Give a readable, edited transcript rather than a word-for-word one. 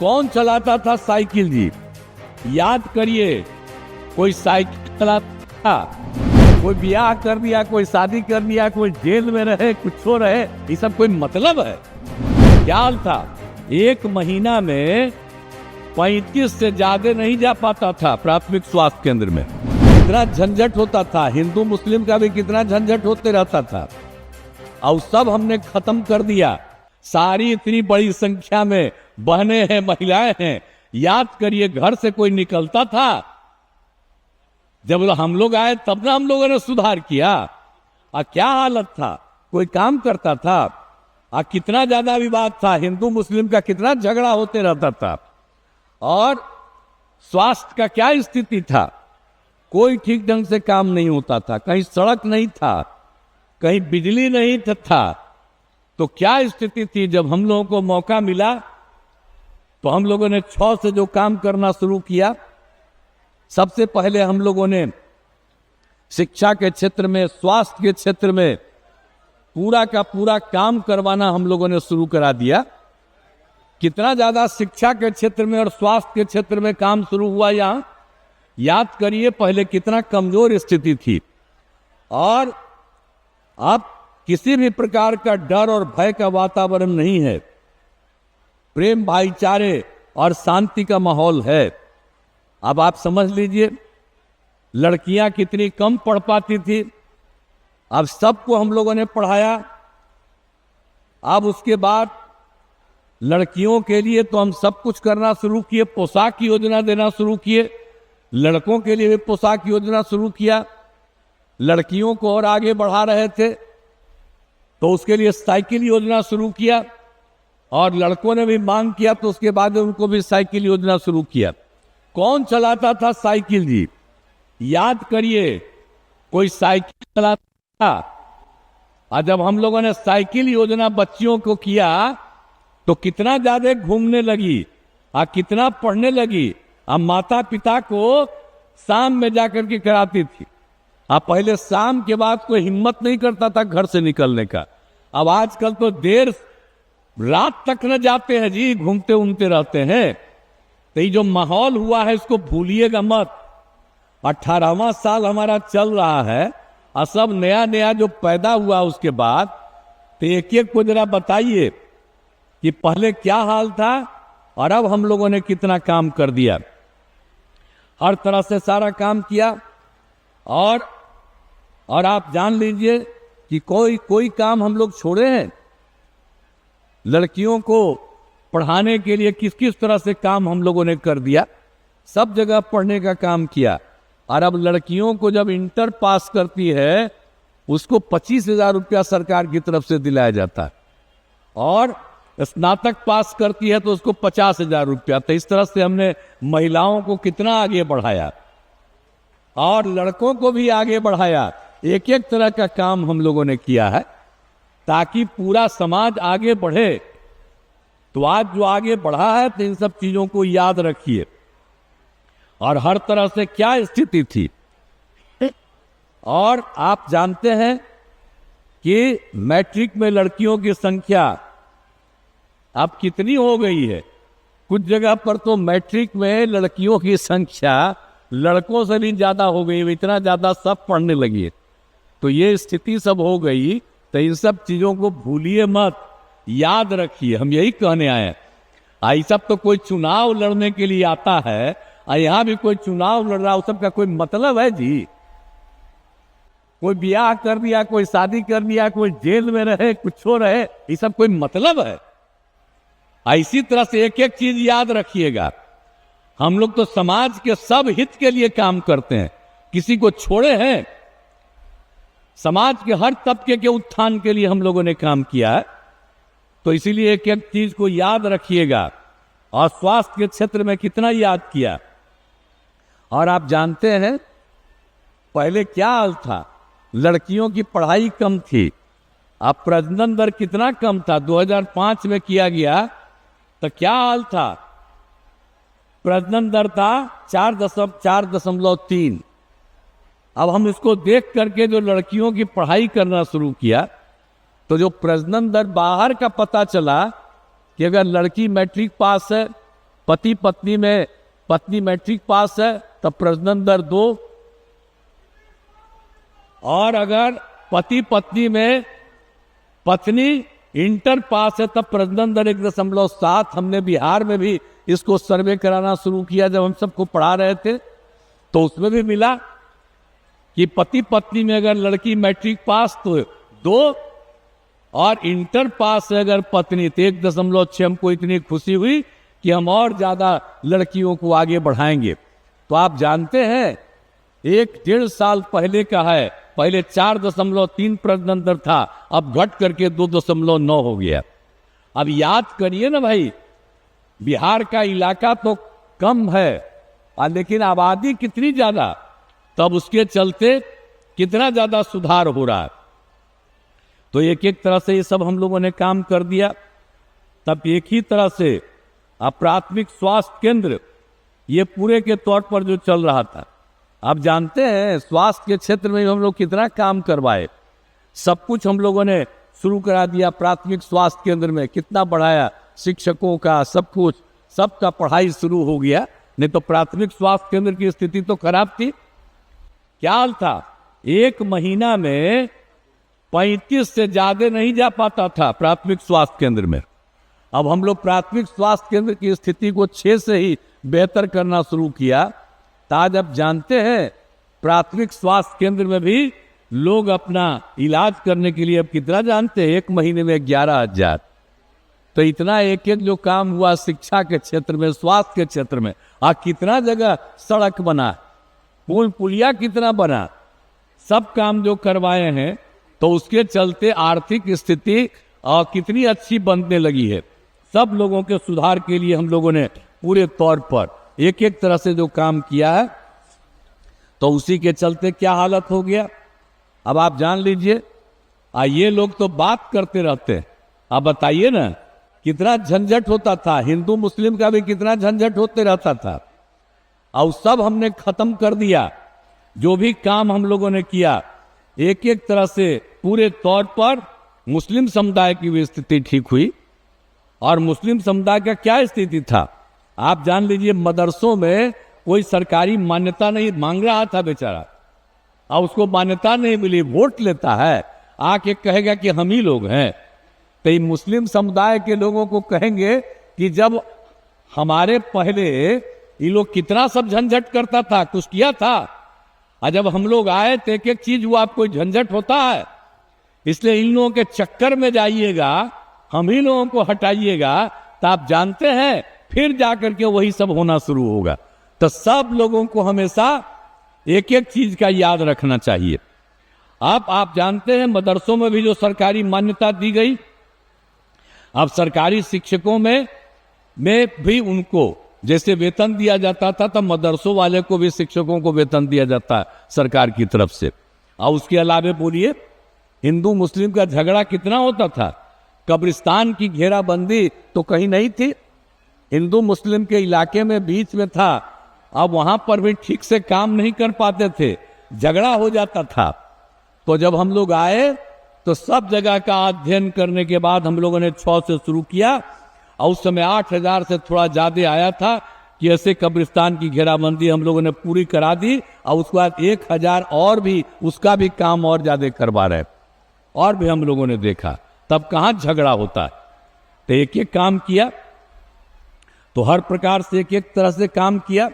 कौन चलाता था साइकिल जी? याद करिए, कोई साइकिल चलाता था, कोई ब्याह कर दिया, कोई शादी कर दिया, कोई जेल में रहे, कुछ हो रहे, ये सब कोई मतलब है? क्या था, एक महीना में 35 से ज्यादा नहीं जा पाता था प्राथमिक स्वास्थ्य केंद्र में। कितना झंझट होता था, हिंदू मुस्लिम का भी कितना झंझट होते रहता था, और सब हमने खत्म कर दिया। सारी इतनी बड़ी संख्या में बहनें हैं, महिलाएं हैं। याद करिए, घर से कोई निकलता था, जब हम लोग आए तब ना हम लोगों ने सुधार किया। क्या हालत था, कोई काम करता था? कितना ज्यादा विवाद था, हिंदू मुस्लिम का कितना झगड़ा होते रहता था। और स्वास्थ्य का क्या स्थिति था, कोई ठीक ढंग से काम नहीं होता था, कहीं सड़क नहीं था, कहीं बिजली नहीं था। तो क्या स्थिति थी? जब हम लोगों को मौका मिला तो हम लोगों ने 6 से जो काम करना शुरू किया, सबसे पहले हम लोगों ने शिक्षा के क्षेत्र में, स्वास्थ्य के क्षेत्र में पूरा का पूरा काम करवाना हम लोगों ने शुरू करा दिया। कितना ज्यादा शिक्षा के क्षेत्र में और स्वास्थ्य के क्षेत्र में काम शुरू हुआ यहाँ। याद करिए, पहले कितना कमजोर स्थिति थी, और अब किसी भी प्रकार का डर और भय का वातावरण नहीं है। प्रेम, भाईचारे और शांति का माहौल है। अब आप समझ लीजिए, लड़कियां कितनी कम पढ़ पाती थी, अब सबको हम लोगों ने पढ़ाया। अब उसके बाद लड़कियों के लिए तो हम सब कुछ करना शुरू किए, पोशाक योजना देना शुरू किए, लड़कों के लिए भी पोशाक योजना शुरू किया। लड़कियों को और आगे बढ़ा रहे थे तो उसके लिए साइकिल योजना शुरू किया, और लड़कों ने भी मांग किया तो उसके बाद उनको भी साइकिल योजना शुरू किया। कौन चलाता था साइकिल जी? याद करिए, कोई साइकिल चलाता था। और जब हम लोगों ने साइकिल योजना बच्चियों को किया तो कितना ज्यादा घूमने लगी, कितना पढ़ने लगी। अब माता पिता को शाम में जाकर के कराती थी। पहले शाम के बाद कोई हिम्मत नहीं करता था घर से निकलने का। अब आजकल तो देर रात तक न जाते हैं जी, घूमते घूमते रहते हैं। तो ये जो माहौल हुआ है इसको भूलिएगा मत। 18वां साल हमारा चल रहा है, और सब नया नया जो पैदा हुआ उसके बाद, तो एक एक को जरा बताइए कि पहले क्या हाल था और अब हम लोगों ने कितना काम कर दिया। हर तरह से सारा काम किया, और आप जान लीजिए कि कोई काम हम लोग छोड़े हैं। लड़कियों को पढ़ाने के लिए किस किस तरह से काम हम लोगों ने कर दिया, सब जगह पढ़ने का काम किया। और अब लड़कियों को जब इंटर पास करती है उसको 25,000 रुपया सरकार की तरफ से दिलाया जाता है, और स्नातक पास करती है तो उसको 50,000 रुपया। तो इस तरह से हमने महिलाओं को कितना आगे बढ़ाया, और लड़कों को भी आगे बढ़ाया। एक एक तरह का काम हम लोगों ने किया है ताकि पूरा समाज आगे बढ़े। तो आज जो आगे बढ़ा है, तो इन सब चीजों को याद रखिए। और हर तरह से क्या स्थिति थी, और आप जानते हैं कि मैट्रिक में लड़कियों की संख्या अब कितनी हो गई है। कुछ जगह पर तो मैट्रिक में लड़कियों की संख्या लड़कों से भी ज्यादा हो गई, इतना ज्यादा सब पढ़ने लगी। तो ये स्थिति सब हो गई। तो इन सब चीजों को भूलिए मत, याद रखिए। हम यही कहने आए हैं। ये सब तो कोई चुनाव लड़ने के लिए आता है, और यहाँ भी कोई चुनाव लड़ रहा, उस सब का कोई मतलब है जी? कोई ब्याह कर दिया, कोई शादी कर दिया, कोई जेल में रहे, कुछ हो रहे, ये सब कोई मतलब है? इसी तरह से एक एक चीज याद रखिएगा। हम लोग तो समाज के सब हित के लिए काम करते हैं, किसी को छोड़े हैं? समाज के हर तबके के उत्थान के लिए हम लोगों ने काम किया है। तो इसीलिए एक एक चीज को याद रखिएगा। और स्वास्थ्य के क्षेत्र में कितना याद किया। और आप जानते हैं पहले क्या हाल था, लड़कियों की पढ़ाई कम थी, अब प्रजनन दर कितना कम था। 2005 में किया गया तो क्या हाल था, प्रजनन दर था 4.3। अब हम इसको देख करके जो लड़कियों की पढ़ाई करना शुरू किया, तो जो प्रजनन दर बाहर का पता चला कि अगर लड़की मैट्रिक पास है पति पत्नी में पत्नी मैट्रिक पास है तब प्रजनन दर 2, और अगर पति पत्नी में पत्नी इंटर पास है तब प्रजनन दर 1.7। हमने बिहार में भी इसको सर्वे कराना शुरू किया जब हम सबको पढ़ा रहे थे, तो उसमें भी मिला कि पति पत्नी में अगर लड़की मैट्रिक पास तो 2, और इंटर पास है अगर पत्नी तो 1.6। हमको इतनी खुशी हुई कि हम और ज़्यादा लड़कियों को आगे बढ़ाएंगे। तो आप जानते हैं 1-1.5 साल पहले का है, पहले 4.3 प्रजनन दर था, अब घट करके 2.9 हो गया। अब याद करिए ना भाई, बिहार का इलाका तो कम है लेकिन आबादी कितनी ज़्यादा, तब उसके चलते कितना ज़्यादा सुधार हो रहा है। तो एक एक तरह से ये सब हम लोगों ने काम कर दिया। तब एक ही तरह से प्राथमिक स्वास्थ्य केंद्र ये पूरे के तौर पर जो चल रहा था, आप जानते हैं स्वास्थ्य के क्षेत्र में हम लोग कितना काम करवाए, सब कुछ हम लोगों ने शुरू करा दिया। प्राथमिक स्वास्थ्य केंद्र में कितना बढ़ाया, शिक्षकों का सब कुछ, सबका पढ़ाई शुरू हो गया। नहीं तो प्राथमिक स्वास्थ्य केंद्र की स्थिति तो खराब थी। क्या हाल था, 1 महीना में 35 से ज्यादा नहीं जा पाता था प्राथमिक स्वास्थ्य केंद्र में। अब हम लोग प्राथमिक स्वास्थ्य केंद्र की स्थिति को 6 से ही बेहतर करना शुरू किया। तो आज आप जानते हैं प्राथमिक स्वास्थ्य केंद्र में भी लोग अपना इलाज करने के लिए अब कितना जानते हैं, 1 महीने में 11,000। तो इतना एक एक जो काम हुआ शिक्षा के क्षेत्र में, स्वास्थ्य के क्षेत्र में, कितना जगह सड़क बना, पुल पुलिया कितना बना, सब काम जो करवाए हैं, तो उसके चलते आर्थिक स्थिति कितनी अच्छी बनने लगी है। सब लोगों के सुधार के लिए हम लोगों ने पूरे तौर पर एक एक तरह से जो काम किया है, तो उसी के चलते क्या हालत हो गया अब आप जान लीजिए। ये लोग तो बात करते रहते हैं, आप बताइए ना कितना झंझट होता था, हिंदू मुस्लिम का भी कितना झंझट होते रहता था। और सब हमने खत्म कर दिया। जो भी काम हम लोगों ने किया एक एक तरह से पूरे तौर पर मुस्लिम समुदाय की भी स्थिति ठीक हुई। और मुस्लिम समुदाय का क्या स्थिति था आप जान लीजिए, मदरसों में कोई सरकारी मान्यता नहीं मांग रहा था बेचारा, और उसको मान्यता नहीं मिली, वोट लेता है, आके कहेगा कि हम ही लोग हैं। तो ये मुस्लिम समुदाय के लोगों को कहेंगे कि जब हमारे पहले ये लोग कितना सब झंझट करता था, कुछ किया था, और जब हम लोग आए तो एक एक चीज हुआ, कोई झंझट होता है। इसलिए इन लोगों के चक्कर में जाइएगा, हम ही लोगों को हटाइएगा, तो आप जानते हैं फिर जाकर के वही सब होना शुरू होगा। तो सब लोगों को हमेशा एक एक चीज का याद रखना चाहिए। आप जानते हैं मदरसों में भी जो सरकारी मान्यता दी गई, अब सरकारी शिक्षकों में भी उनको जैसे वेतन दिया जाता था, तब मदरसों वाले को भी शिक्षकों को वेतन दिया जाता है सरकार की तरफ से। और उसके अलावा बोलिए हिंदू मुस्लिम का झगड़ा कितना होता था, कब्रिस्तान की घेराबंदी तो कहीं नहीं थी, हिंदू मुस्लिम के इलाके में बीच में था। अब वहां पर भी ठीक से काम नहीं कर पाते थे, झगड़ा हो जाता था। तो जब हम लोग आए तो सब जगह का अध्ययन करने के बाद हम लोगों ने 6 से शुरू किया, और उस समय 8,000 से थोड़ा ज़्यादा आया था कि ऐसे कब्रिस्तान की घेराबंदी हम लोगों ने पूरी करा दी। और उसके बाद 1,000 और भी उसका भी काम और ज़्यादा करवा रहे, और भी हम लोगों ने देखा, तब कहाँ झगड़ा होता है। तो एक एक काम किया, तो हर प्रकार से एक एक तरह से काम किया।